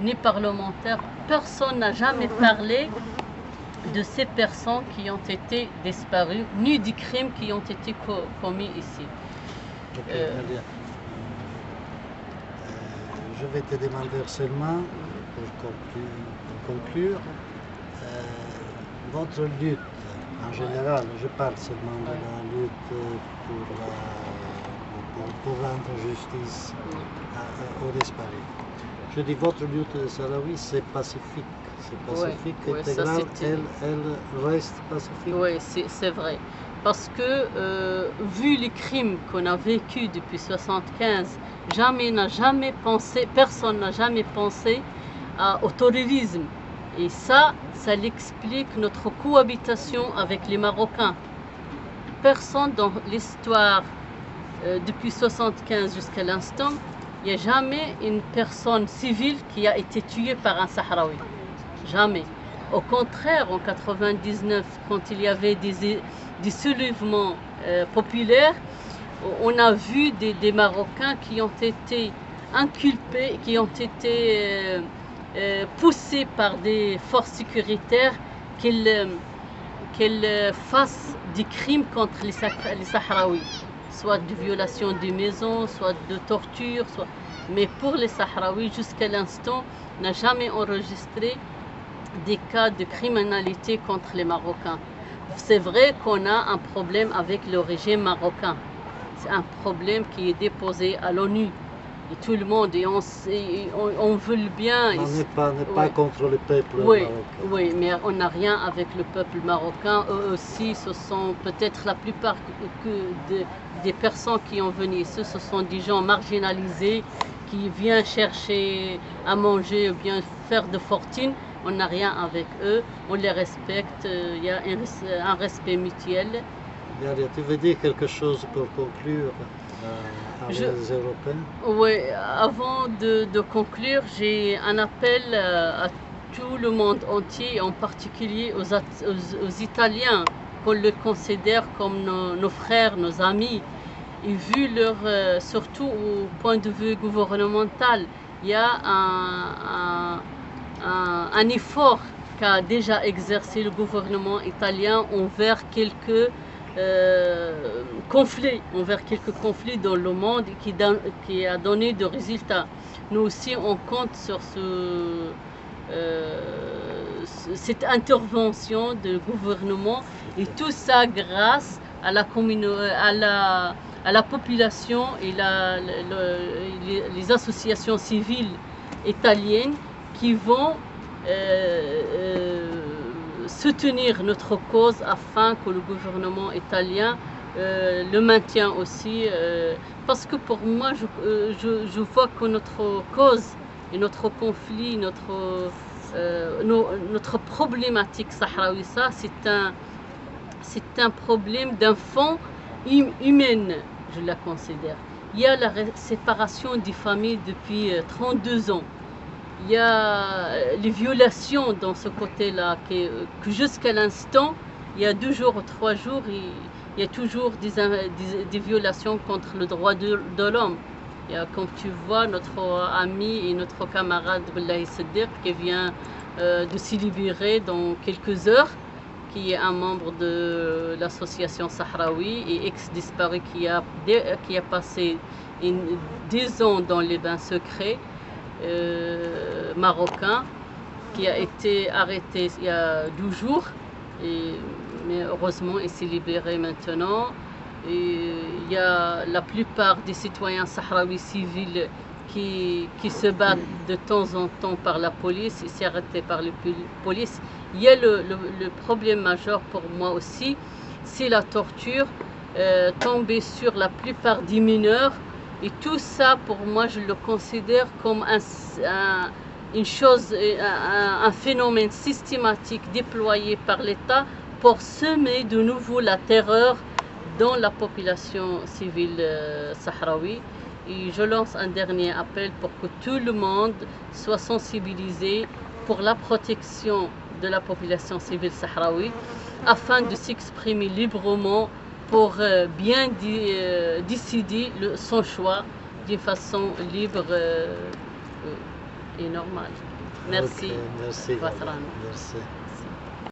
ni parlementaires, personne n'a jamais parlé de ces personnes qui ont été disparues, ni des crimes qui ont été commis ici. Okay, Nadia. Je vais te demander seulement, pour conclure, votre lutte en général, je parle seulement de la lutte pour rendre justice aux disparus. Je dis votre lutte de Sahraoui, c'est pacifique. C'est pacifique, intégral, elle reste pacifique. Oui, c'est vrai. Parce que, vu les crimes qu'on a vécus depuis 1975, personne n'a jamais pensé au terrorisme. Et ça l'explique notre cohabitation avec les Marocains. Personne dans l'histoire, depuis 1975 jusqu'à l'instant, il n'y a jamais une personne civile qui a été tuée par un Sahraoui. Jamais. Au contraire, en 1999, quand il y avait des soulèvements populaires, on a vu des Marocains qui ont été inculpés, qui ont été poussés par des forces sécuritaires qu'ils fassent des crimes contre les Sahraouis, soit de violation des maisons, soit de torture, mais pour les Sahraouis, jusqu'à l'instant, on n'a jamais enregistré des cas de criminalité contre les Marocains. C'est vrai qu'on a un problème avec le régime marocain. C'est un problème qui est déposé à l'ONU. Et tout le monde, et on veut le bien. On n'est pas contre le peuple marocain. Oui, mais on n'a rien avec le peuple marocain. Eux aussi, ce sont peut-être la plupart des personnes qui ont venu ici, ce sont des gens marginalisés qui viennent chercher à manger ou bien faire de fortune. On n'a rien avec eux, on les respecte, il y a un respect mutuel. Daria, tu veux dire quelque chose pour conclure avec les Européens? Oui, avant de conclure, j'ai un appel à tout le monde entier, en particulier aux Italiens, qu'on les considère comme nos frères, nos amis. Et vu surtout au point de vue gouvernemental, il y a un effort qu'a déjà exercé le gouvernement italien envers quelques conflits dans le monde qui a donné des résultats. Nous aussi, on compte sur cette intervention du gouvernement et tout ça grâce à la population et les associations civiles italiennes qui vont soutenir notre cause afin que le gouvernement italien le maintienne aussi. Parce que pour moi, je vois que notre cause et notre conflit, notre problématique sahraoui, c'est un problème d'un fond humain, je la considère. Il y a la séparation des familles depuis 32 ans. Il y a les violations dans ce côté-là, que jusqu'à l'instant, il y a 2 jours ou 3 jours, il y a toujours des violations contre le droit de l'homme. Comme tu vois, notre ami et notre camarade Belaï Seddiq qui vient de se libérer dans quelques heures, qui est un membre de l'association Sahraoui et ex-disparu qui a passé 10 ans dans les bains secrets marocains, qui a été arrêté il y a 12 jours, mais heureusement il s'est libéré maintenant. Et il y a la plupart des citoyens sahraouis civils qui se battent de temps en temps par la police, ils sont arrêtés par la police. Il y a le problème majeur pour moi aussi, c'est la torture tombée sur la plupart des mineurs. Et tout ça, pour moi, je le considère comme un phénomène systématique déployé par l'État pour semer de nouveau la terreur dans la population civile sahraoui. Et je lance un dernier appel pour que tout le monde soit sensibilisé pour la protection de la population civile sahraoui afin de s'exprimer librement pour bien décider son choix d'une façon libre et normal. Merci. Ok, merci. Vatran. Merci.